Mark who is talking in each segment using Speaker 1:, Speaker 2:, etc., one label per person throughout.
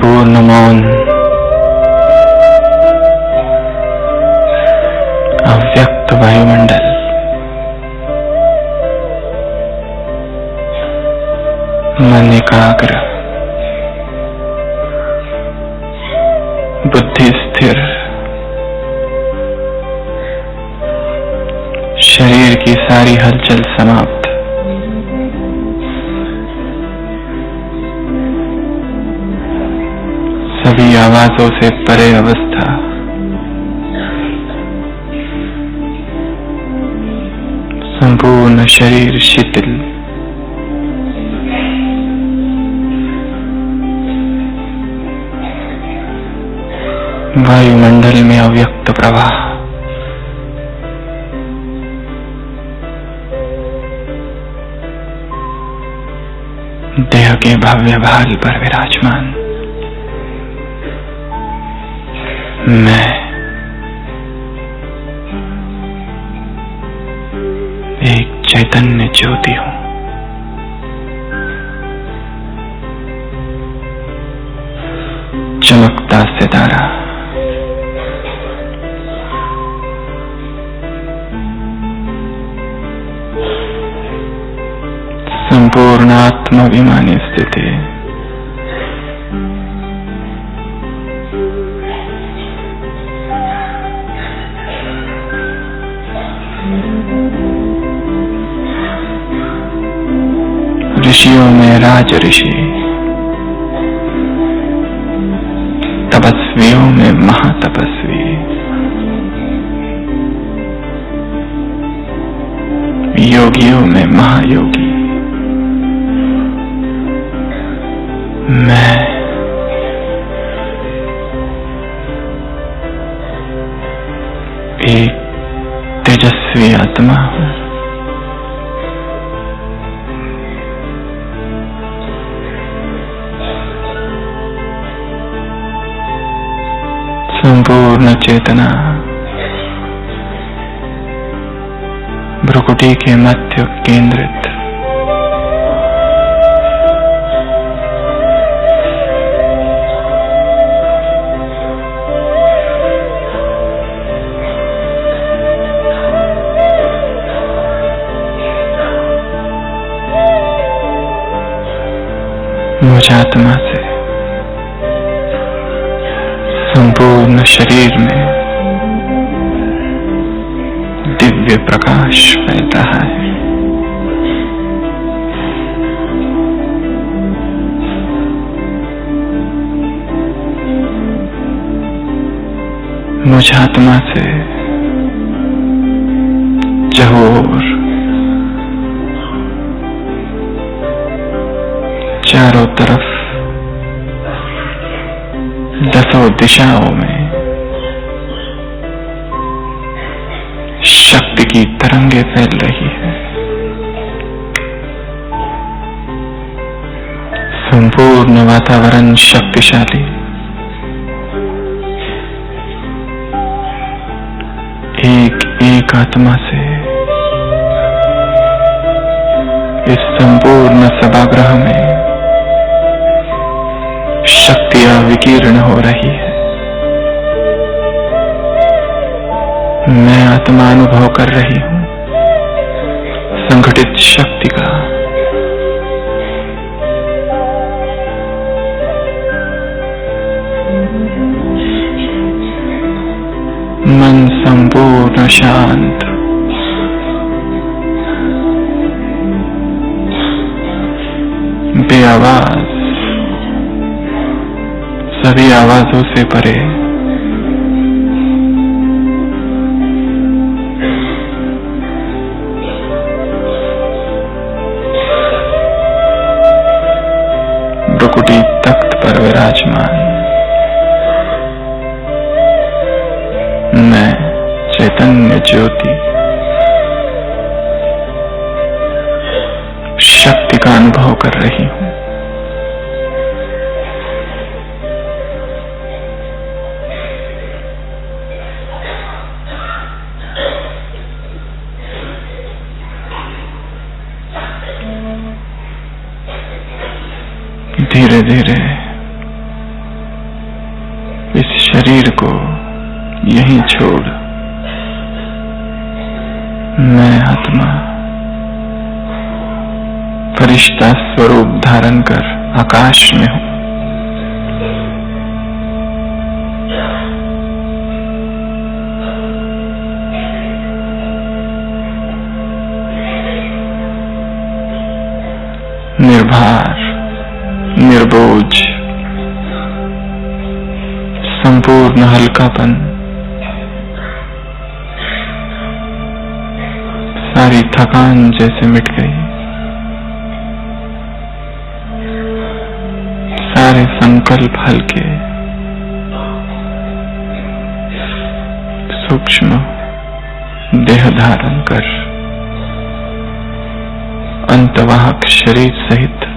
Speaker 1: संपूर्ण मौन, अव्यक्त वायुमंडल, मन एकाग्र, बुद्धि स्थिर, शरीर की सारी हलचल समाप्त, सभी आवाजों से परे अवस्था, संपूर्ण शरीर शिथिल, वायुमंडल में अव्यक्त प्रवाह, देह के भव्य भाल पर विराजमान मैं एक चैतन्य ज्योति हूं। चमकता सितारा, संपूर्ण आत्माभिमानी स्थिति, ऋषियों में राज ऋषि, तपस्वियों में महातपस्वी, योगियों में महायोगी, मैं एक तेजस्वी आत्मा हूं। संपूर्ण चेतना भ्रुकुटी के मध्य केंद्रित, मुझ आत्मा से संपूर्ण शरीर में दिव्य प्रकाश फैलता है। मुझ आत्मा से चहुओर चारों तरफ दसों दिशाओं में शक्ति की तरंगे फैल रही है। संपूर्ण वातावरण शक्तिशाली, एक एक आत्मा से इस संपूर्ण सभागृह में शक्तियां विकीर्ण हो रही है। मैं आत्मा अनुभव कर रही हूं संगठित शक्ति का। मन संपूर्ण शांत, बेआवाज, सभी आवाजों से परे, भ्रुकुटी तख्त पर विराजमान मैं चैतन्य ज्योति शक्ति का अनुभव कर रही हूं। धीरे धीरे शरीर को यहीं छोड़ मैं आत्मा फरिश्ता स्वरूप धारण कर आकाश में हूं। निर्भार, निर्बोझ, संपूर्ण हल्कापन, सारी थकान जैसे मिट गई, सारे संकल्प हल्के, सूक्ष्म देह धारण कर अंतवाहक शरीर सहित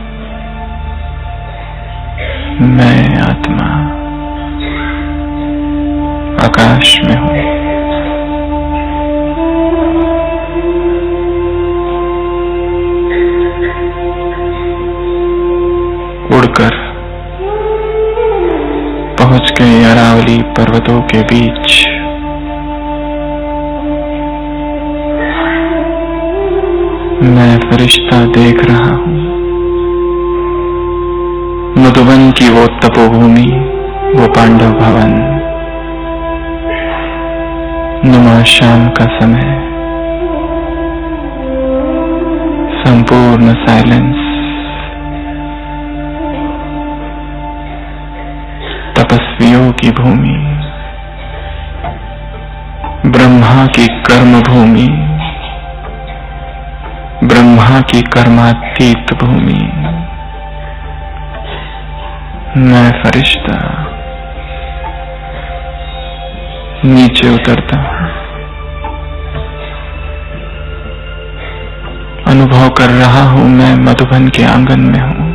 Speaker 1: मैं आत्मा आकाश में हूं। उड़कर पहुंच गए अरावली पर्वतों के बीच। मैं फरिश्ता देख रहा हूं मधुबन की वो तपोभूमि, वो पांडव भवन। नुमा शाम का समय, संपूर्ण साइलेंस, तपस्वियों की भूमि, ब्रह्मा की कर्म भूमि, ब्रह्मा की कर्मातीत भूमि। मैं फरिश्ता नीचे उतरता हूं, अनुभव कर रहा हूं मैं मधुबन के आंगन में हूं।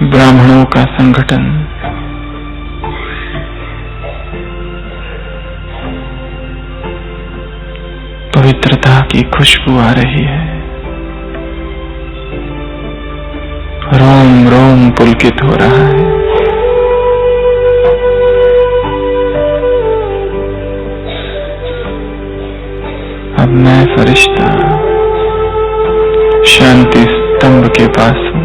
Speaker 1: ब्राह्मणों का संगठन, पवित्रता की खुशबू आ रही है, रोम रोम पुलकित हो रहा है। अब मैं फरिश्ता शांति स्तंभ के पास हूं।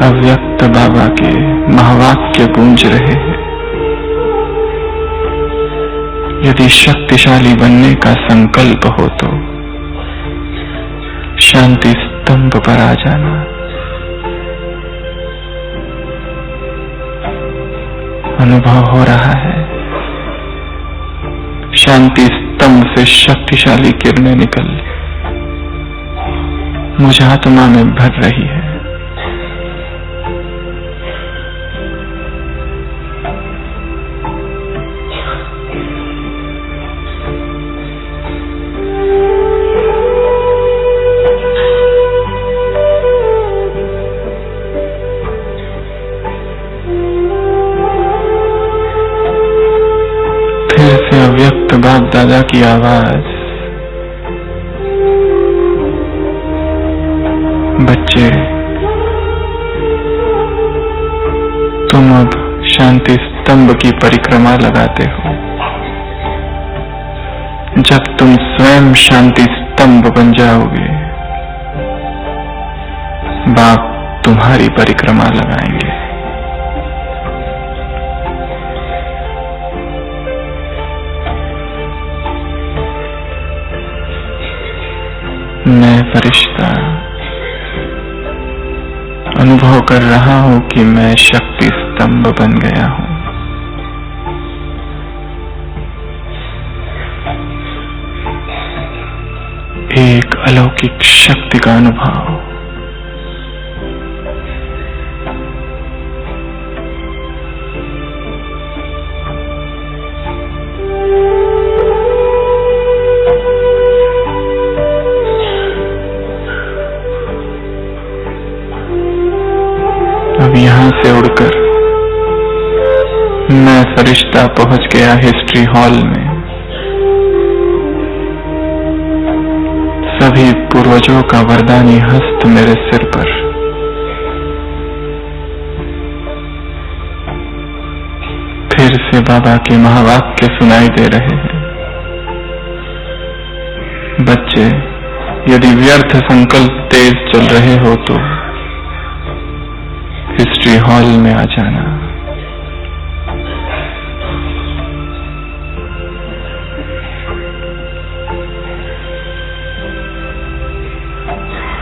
Speaker 1: अव्यक्त बाबा के महावाक्य गूंज रहे हैं। यदि शक्तिशाली बनने का संकल्प हो तो शांति स्तंभ पर आ जाना। अनुभव हो रहा है शांति स्तंभ से शक्तिशाली किरणें निकल मुझ आत्मा में भर रही है। अव्यक्त बाप दादा की आवाज, बच्चे तुम अब शांति स्तंभ की परिक्रमा लगाते हो। जब तुम स्वयं शांति स्तंभ बन जाओगे, बाप तुम्हारी परिक्रमा लगाएंगे। मैं फरिश्ता अनुभव कर रहा हूं कि मैं शक्ति स्तंभ बन गया हूं। एक अलौकिक शक्ति का अनुभव। अब यहां से उड़कर मैं फरिश्ता पहुंच गया हिस्ट्री हॉल में। सभी पूर्वजों का वरदानी हस्त मेरे सिर पर। फिर से बाबा के महावाक्य सुनाई दे रहे हैं। बच्चे, यदि व्यर्थ संकल्प तेज चल रहे हो तो हिस्ट्री हॉल में आ जाना।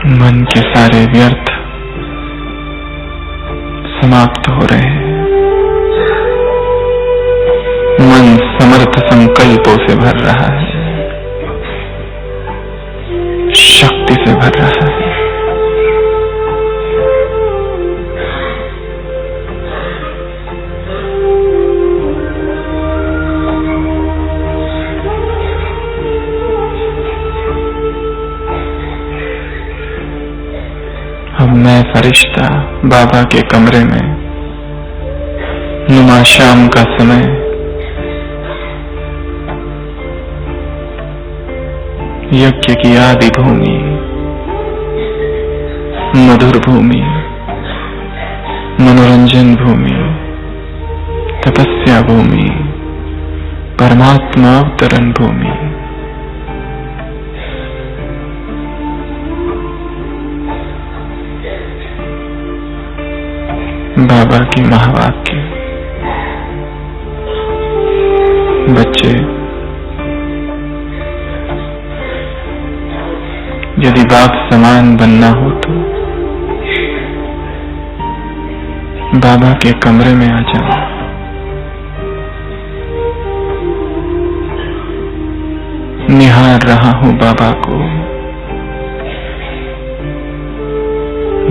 Speaker 1: मन के सारे व्यर्थ समाप्त हो रहे हैं। मन समर्थ संकल्पों से भर रहा है, शक्ति से भर रहा है। अब मैं फरिश्ता बाबा के कमरे में, नुमा शाम का समय, यज्ञ की आदि भूमि, मधुर भूमि, मनोरंजन भूमि, तपस्या भूमि, परमात्मा अवतरण भूमि, बाबा की महावाक्य। बच्चे, यदि बाप समान बनना हो तो बाबा के कमरे में आ जाओ। निहार रहा हूं बाबा को।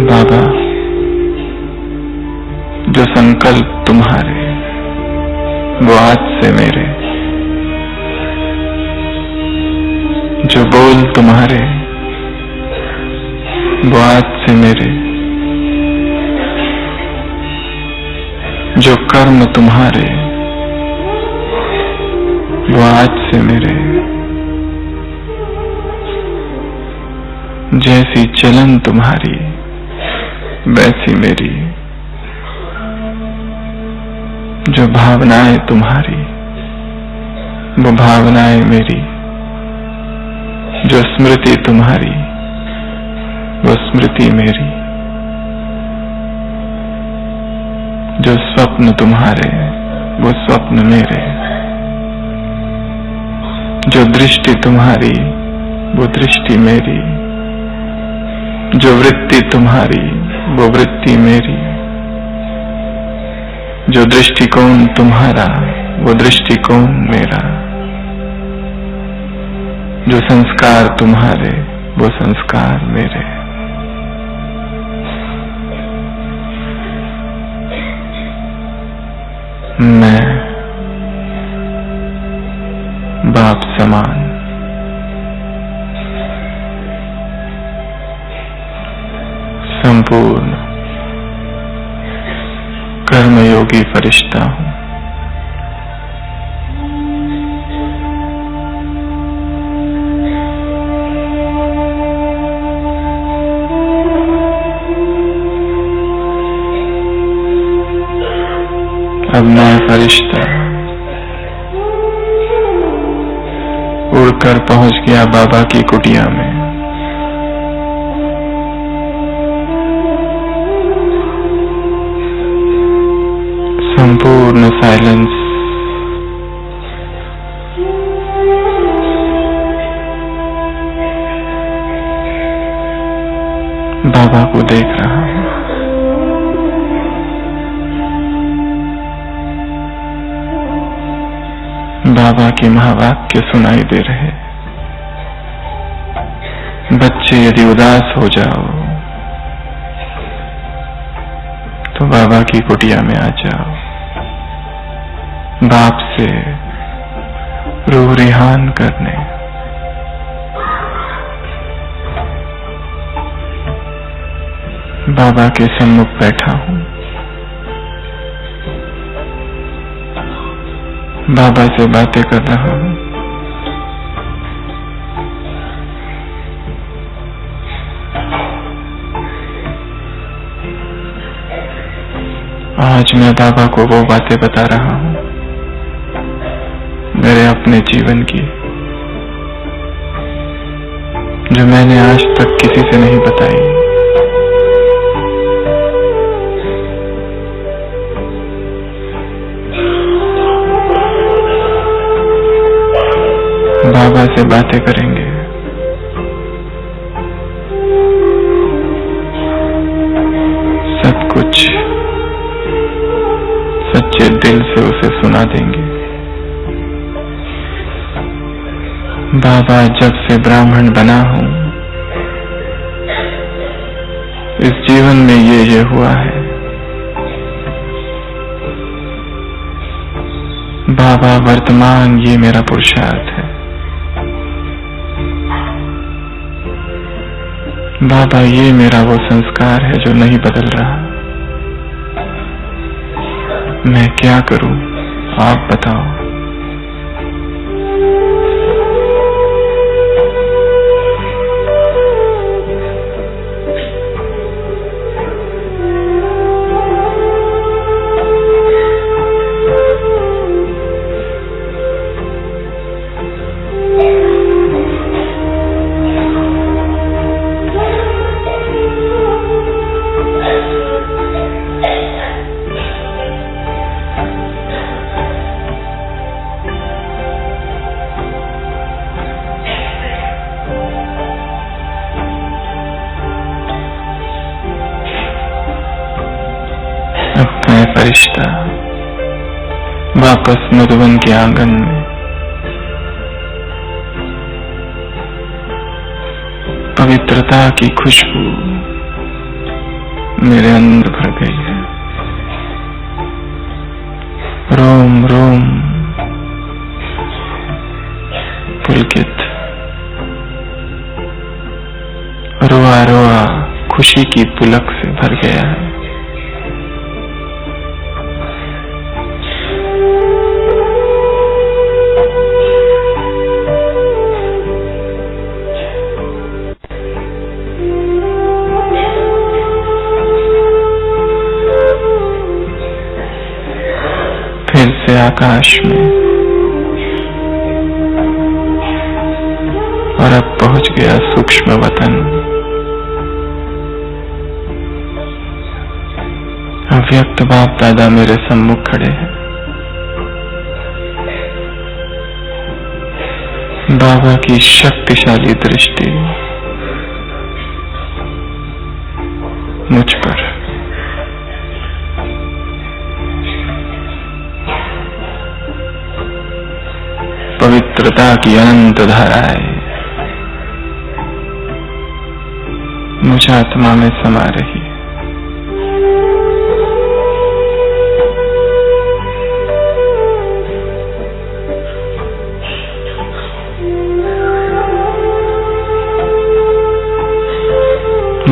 Speaker 1: बाबा, जो संकल्प तुम्हारे वो आज से मेरे, जो बोल तुम्हारे वो आज से मेरे, जो कर्म तुम्हारे वो आज से मेरे, जैसी चलन तुम्हारी वैसी मेरी, जो भावनाएं तुम्हारी वो भावनाएं मेरी, जो स्मृति तुम्हारी वो स्मृति मेरी, जो स्वप्न तुम्हारे वो स्वप्न मेरे, जो दृष्टि तुम्हारी वो दृष्टि मेरी, जो वृत्ति तुम्हारी वो वृत्ति मेरी, जो दृष्टिकोण तुम्हारा वो दृष्टिकोण मेरा, जो संस्कार तुम्हारे वो संस्कार मेरे। मैं बाप समान संपूर्ण कर्मयोगी फरिश्ता हूं। अब मैं फरिश्ता उड़कर पहुंच गया बाबा की कुटिया में। संपूर्ण साइलेंस, बाबा को देख रहा हूं। बाबा के महावाक्य सुनाई दे रहे। बच्चे, यदि उदास हो जाओ तो बाबा की कुटिया में आ जाओ। बाप से रूह रिहान करने। बाबा के सम्मुख बैठा हूं। बाबा से बातें कर रहा हूं। आज मैं बाबा को वो बातें बता रहा हूँ मेरे अपने जीवन की, जो मैंने आज तक किसी से नहीं बताई। बाबा से बातें करेंगे, सब कुछ सच्चे दिल से उसे सुना देंगे। बाबा, जब से ब्राह्मण बना हूं इस जीवन में ये हुआ है। बाबा, वर्तमान ये मेरा पुरुषार्थ है। बाबा, ये मेरा वो संस्कार है जो नहीं बदल रहा। मैं क्या करूं, आप बताओ। फरिश्ता वापस मधुबन के आंगन में पवित्रता की खुशबू मेरे अंदर भर गई है। रोम रोम पुलकित, रोआ रोआ खुशी की पुलक से भर गया है। से आकाश में और अब पहुंच गया सूक्ष्म वतन। अव्यक्त बाप दादा मेरे सम्मुख खड़े हैं। बाबा की शक्तिशाली दृष्टि मुझ पर। पवित्रता की अनंत धाराएं मुझ आत्मा में समा रही है।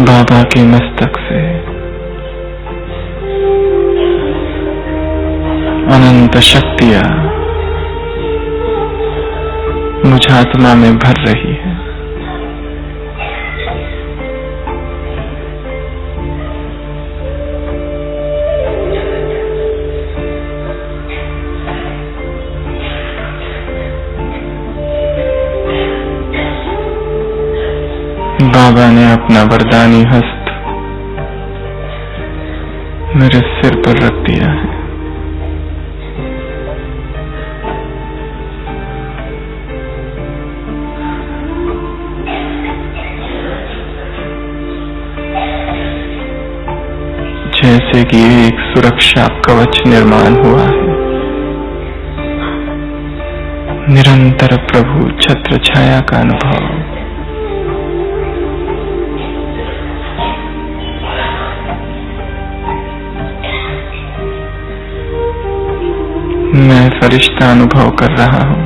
Speaker 1: बाबा के मस्तक से अनंत शक्तियां मुझ आत्मा में भर रही है। बाबा ने अपना वरदानी हस्त मेरे सिर पर रख दिया है। जैसे कि एक सुरक्षा कवच निर्माण हुआ है। निरंतर प्रभु छत्र छाया का अनुभव। मैं फरिश्ता अनुभव कर रहा हूं।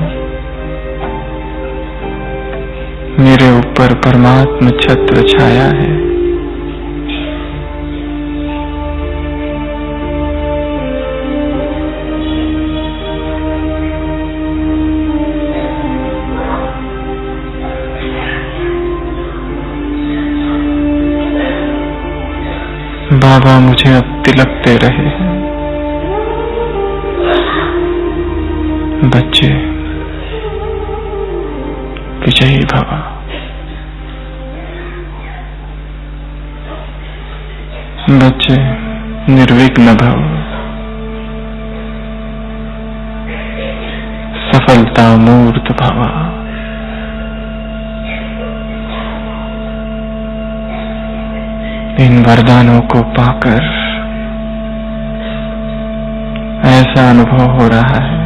Speaker 1: मेरे ऊपर परमात्मा छत्र छाया है। बाबा मुझे अब तिलक दे रहे हैं। बच्चे विजयी भव। बच्चे निर्विघ्न भव। सफलता मूर्त भव। इन वरदानों को पाकर ऐसा अनुभव हो रहा है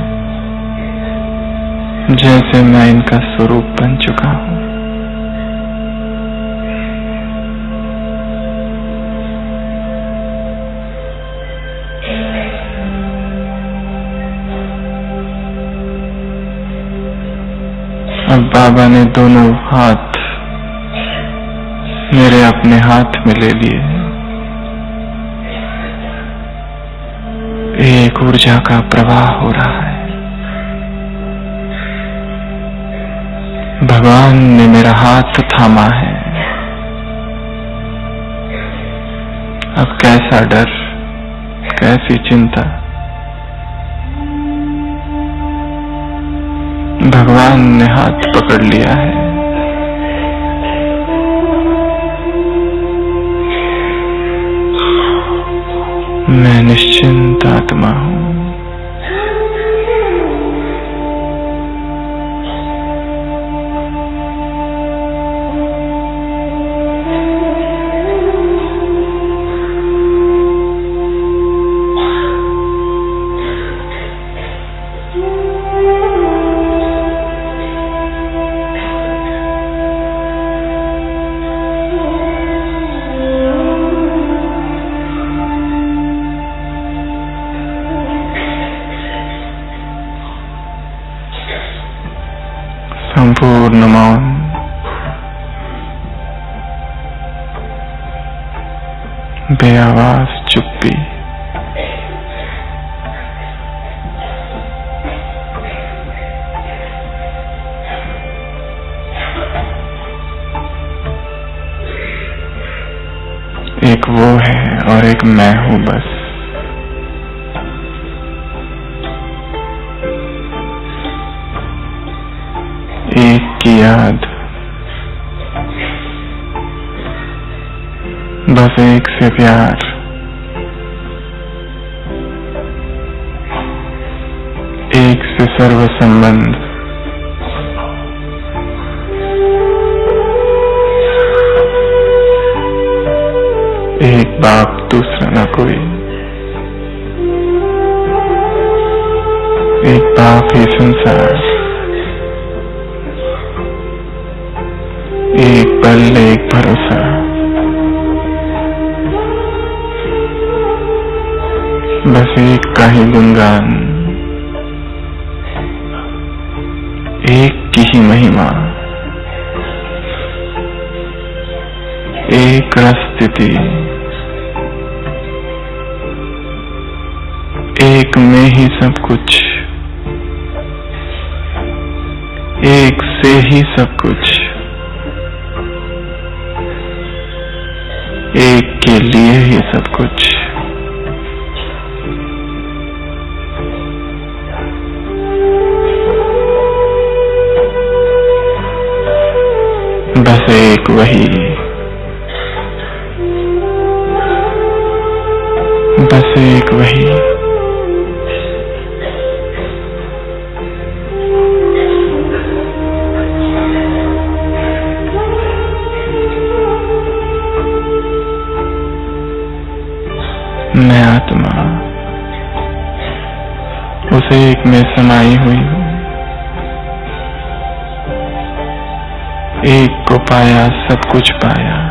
Speaker 1: जैसे मैं इनका स्वरूप बन चुका हूं। अब बाबा ने दोनों हाथ मेरे अपने हाथ में ले लिए। एक ऊर्जा का प्रवाह हो रहा है। भगवान ने मेरा हाथ थामा है। अब कैसा डर, कैसी चिंता। भगवान ने हाथ पकड़ लिया है। मैं निश्चिंत आत्मा हूं। संपूर्ण मौन। बेआवाज चुप्पी। एक वो है और एक मैं हूं बस। एक की याद, बस एक से प्यार। एक से सर्व संबंध। एक बाप दूसरा न कोई। एक बाप ही संसार। एक पल एक भरोसा। बस एक का ही गुणगान। एक की ही महिमा। एक रस स्थिति। एक में ही सब कुछ। एक से ही सब कुछ। एक के लिए ही सब कुछ। बस एक वही। बस एक वही। मैं आत्मा उस एक में समाई हुई हूं। एक को पाया सब कुछ पाया।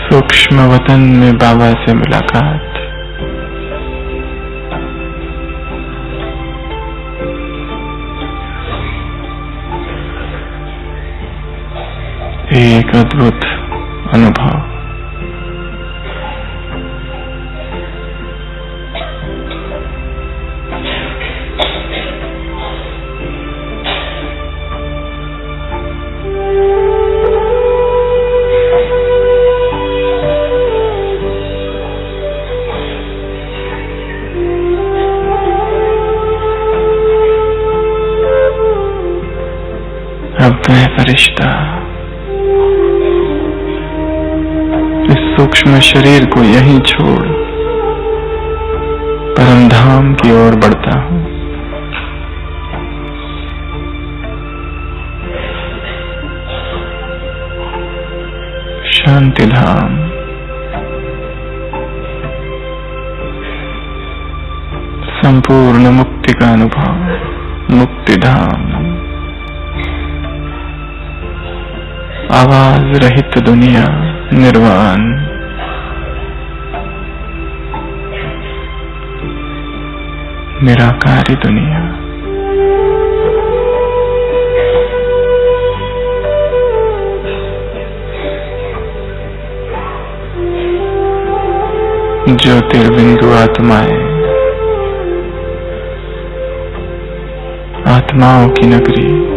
Speaker 1: सूक्ष्म वतन में बाबा से मुलाकात। एक अद्भुत अनुभव। अब मैं फरिश्ता इस सूक्ष्म शरीर को यहीं छोड़ परम धाम की ओर बढ़ता हूं। शांति धाम, संपूर्ण मुक्ति का अनुभव, मुक्ति धाम, आवाज रहित दुनिया, निर्वाण, निराकारी दुनिया। ज्योतिर्बिंदु आत्माएं, आत्माओं की नगरी,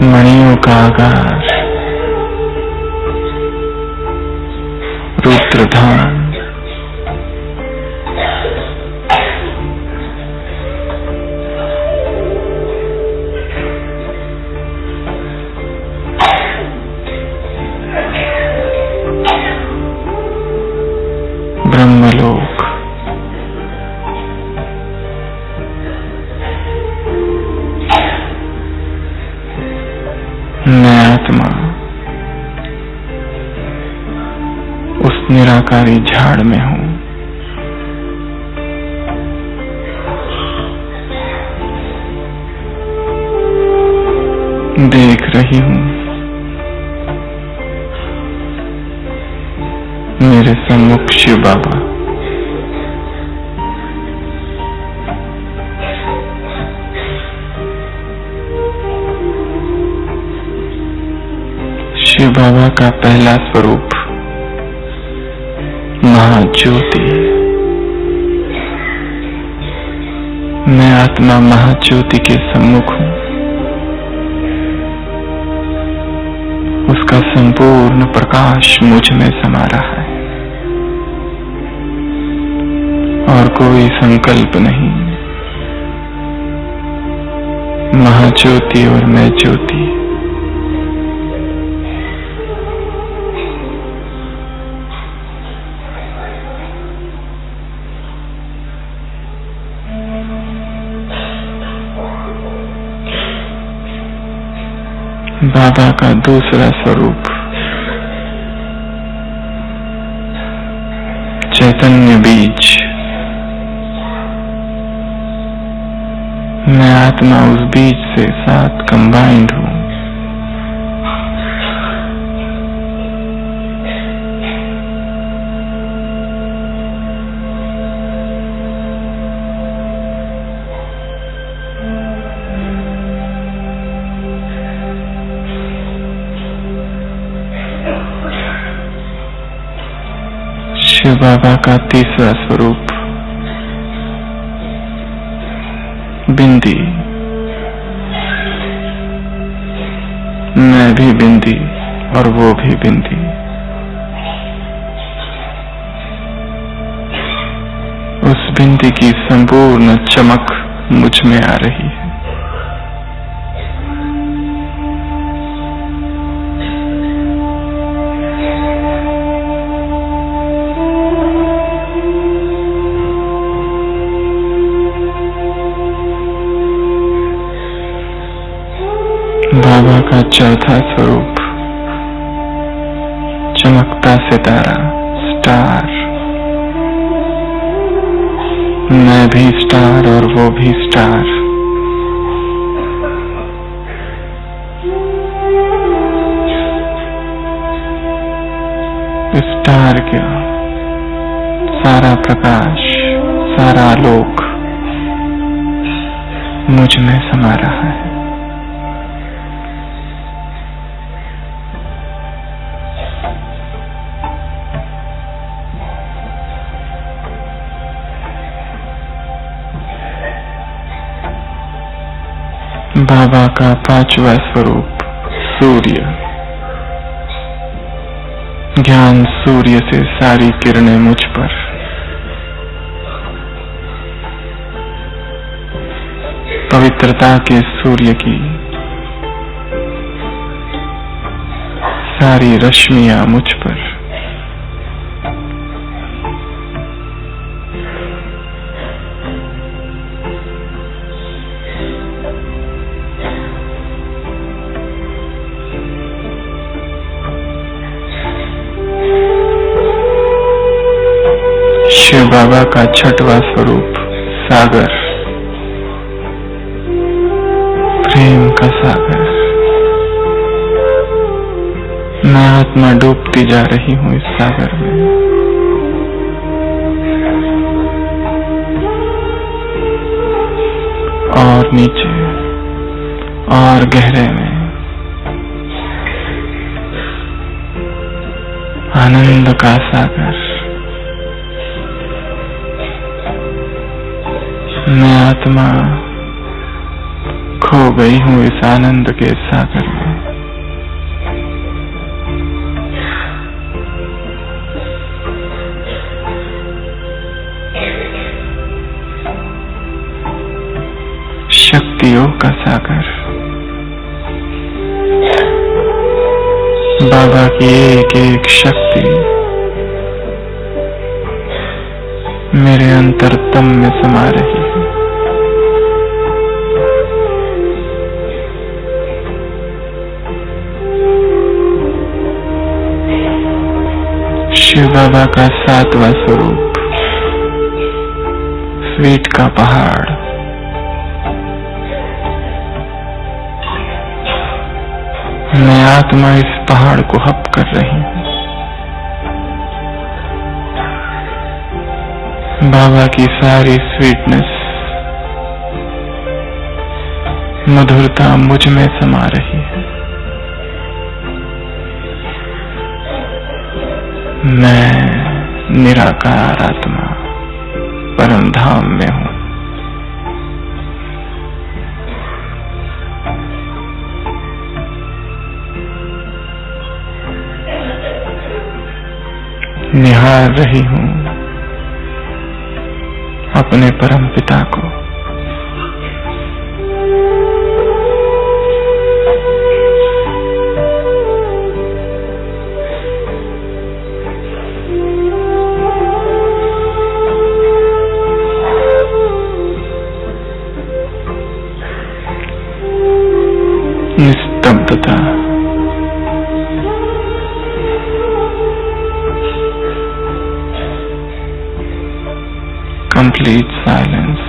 Speaker 1: मणियों का आगार, रुद्रधाम, ब्रह्मलोक, मैं आत्मा उस निराकारी झाड़ में हूं। देख रही हूं मेरे सम्मुख शिव बाबा। शिव बाबा का पहला स्वरूप महाज्योति। मैं आत्मा महाज्योति के सम्मुख हूं। उसका संपूर्ण प्रकाश मुझ में समा रहा है और कोई संकल्प नहीं। महाज्योति और मैं ज्योति। बाबा का दूसरा स्वरूप चैतन्य बीज। मैं आत्मा उस बीज से साथ कंबाइंड हूं। शिव बाबा का तीसरा स्वरूप बिंदी। मैं भी बिंदी और वो भी बिंदी। उस बिंदी की संपूर्ण चमक मुझ में आ रही है। बाबा का चौथा स्वरूप चमकता सितारा, स्टार। मैं भी स्टार और वो भी स्टार। स्टार क्या, सारा प्रकाश, सारा आलोक मुझ में समा रहा है। बाबा का पांचवा स्वरूप सूर्य। ज्ञान सूर्य से सारी किरणें मुझ पर। पवित्रता के सूर्य की सारी रश्मियां मुझ पर। शिव बाबा का छठवां स्वरूप सागर, प्रेम का सागर। मैं आत्मा डूबती जा रही हूं इस सागर में। और नीचे और गहरे में आनंद का सागर। मैं आत्मा खो गई हूं इस आनंद के सागर में। शक्तियों का सागर। बाबा की एक एक शक्ति मेरे अंतरतम में समा रही है। शिव बाबा का सातवां स्वरूप स्वीट का पहाड़। मैं आत्मा इस पहाड़ को हप कर रही हूं। बाबा की सारी स्वीटनेस, मधुरता मुझ में समा रही है। मैं निराकार आत्मा परम धाम में हूं। निहार रही हूं अपने परम पिता को। निस्तब्धता, complete silence,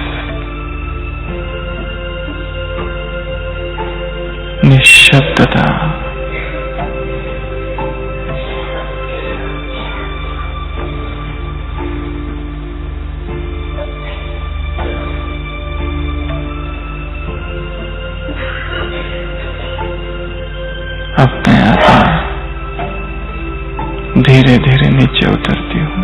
Speaker 1: निश्शब्दता, अब मैं आत्मा धीरे धीरे नीचे उतरती हूँ।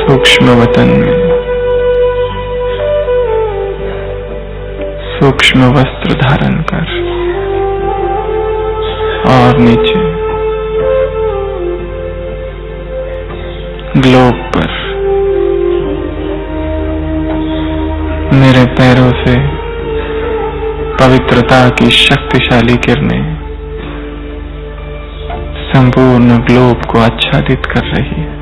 Speaker 1: सूक्ष्म वतन में सूक्ष्म वस्त्र धारण कर और नीचे ग्लोब पर मेरे पैरों से पवित्रता की शक्तिशाली किरणें संपूर्ण ग्लोब को आच्छादित कर रही है।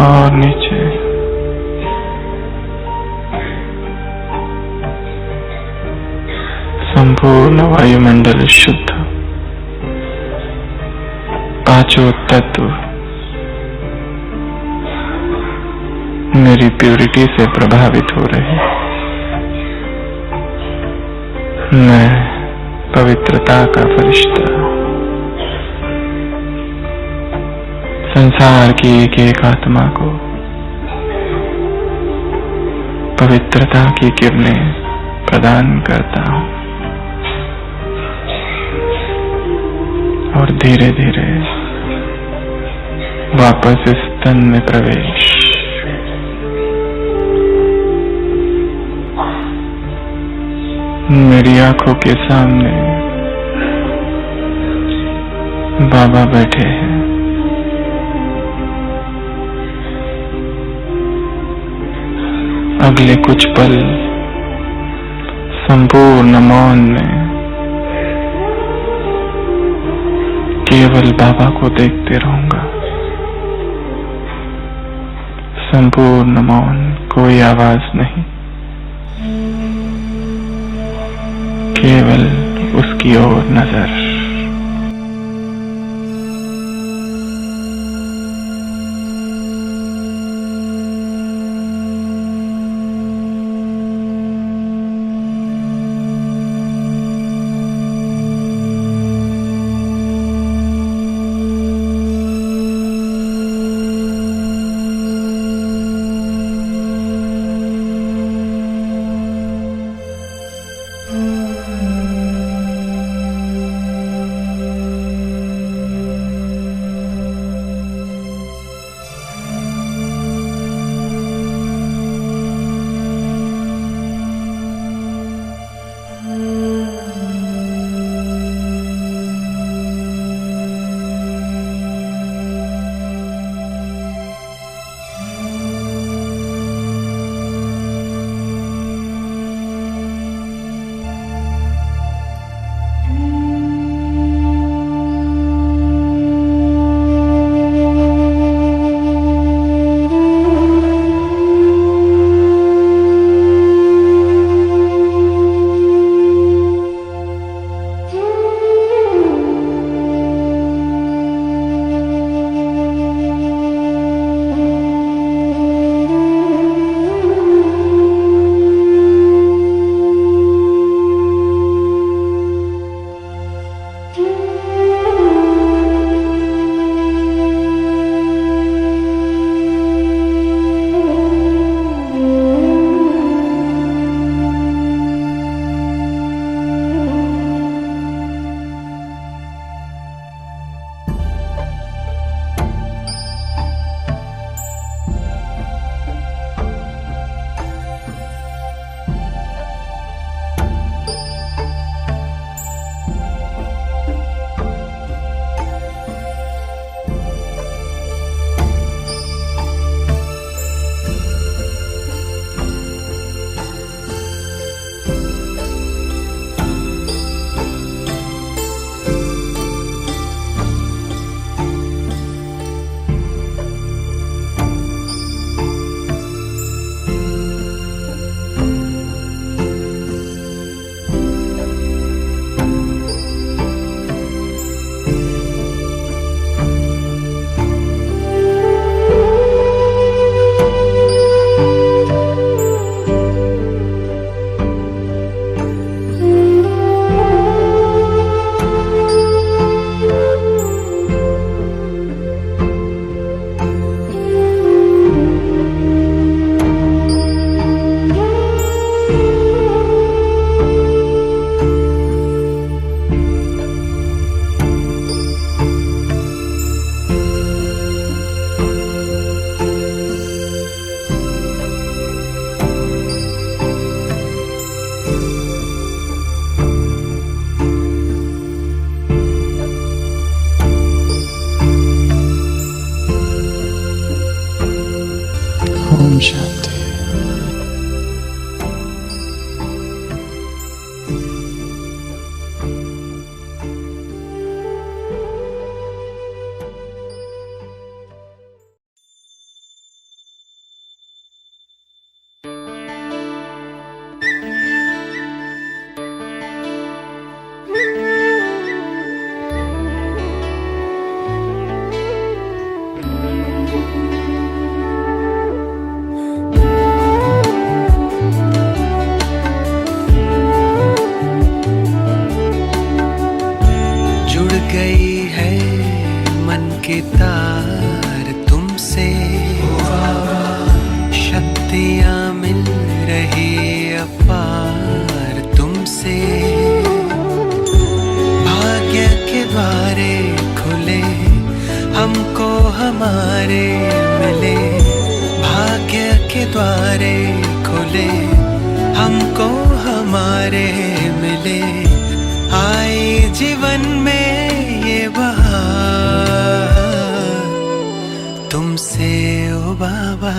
Speaker 1: और नीचे संपूर्ण वायुमंडल शुद्ध, पांचों तत्व मेरी प्योरिटी से प्रभावित हो रहे हैं। मैं पवित्रता का फरिश्ता संसार की एक एक आत्मा को पवित्रता की किरणें प्रदान करता हूं और धीरे धीरे वापस इस तन में प्रवेश। मेरी आंखों के सामने बाबा बैठे हैं। अगले कुछ पल संपूर्ण मौन में केवल बाबा को देखते रहूंगा। संपूर्ण मौन, कोई आवाज नहीं, केवल उसकी ओर नजर। ओम शांति।
Speaker 2: गई है मन के तार तुमसे, शक्तियाँ मिल रही अपार तुमसे। भाग्य के द्वारे खुले हमको हमारे मिले, भाग्य के द्वारे खुले हमको हमारे मिले। आए जीवन में ये बहार तुमसे ओ बाबा,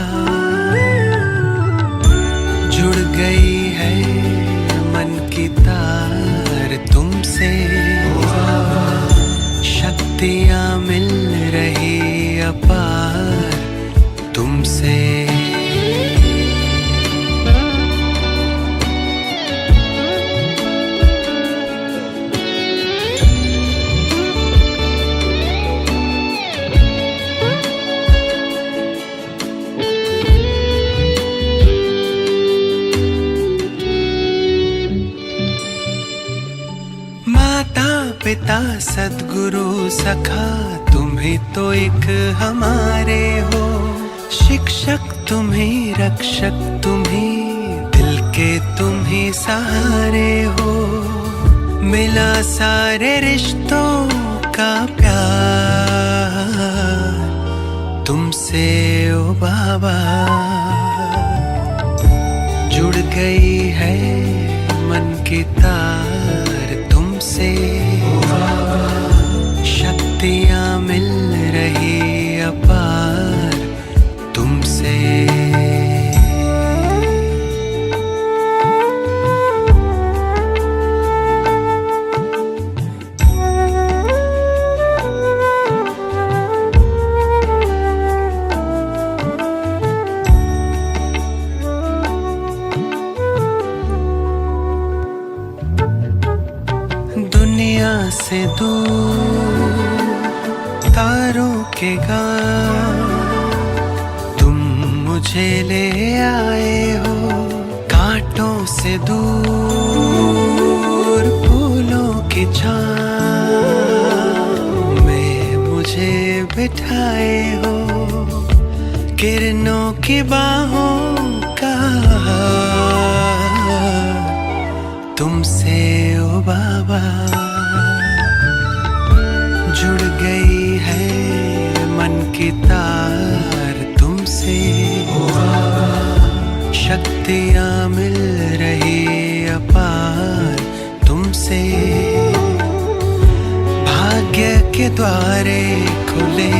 Speaker 2: माता पिता सद्गुरु सखा तुम ही तो एक हमारे हो। शिक्षक तुम ही, रक्षक तुम ही, दिल के तुम ही सहारे हो। मिला सारे रिश्तों का प्यार तुमसे ओ बाबा। जुड़ गई है मन की तार तुमसे, शक्तियाँ मिल रही अपार तुमसे। दुनिया से दूर तारों के गांव तुम मुझे ले आए हो। कांटों से दूर फूलों की छाँव में मुझे बिठाए हो। किरणों की बाहों का तुमसे ओ बाबा। जुड़ गई है मन की तार तुमसे, शक्तियाँ मिल रही अपार तुमसे। भाग्य के द्वारे खुले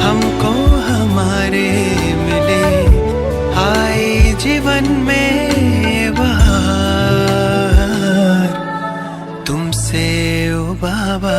Speaker 2: हमको हमारे मिले। आए जीवन में बहार तुमसे ओ बाबा।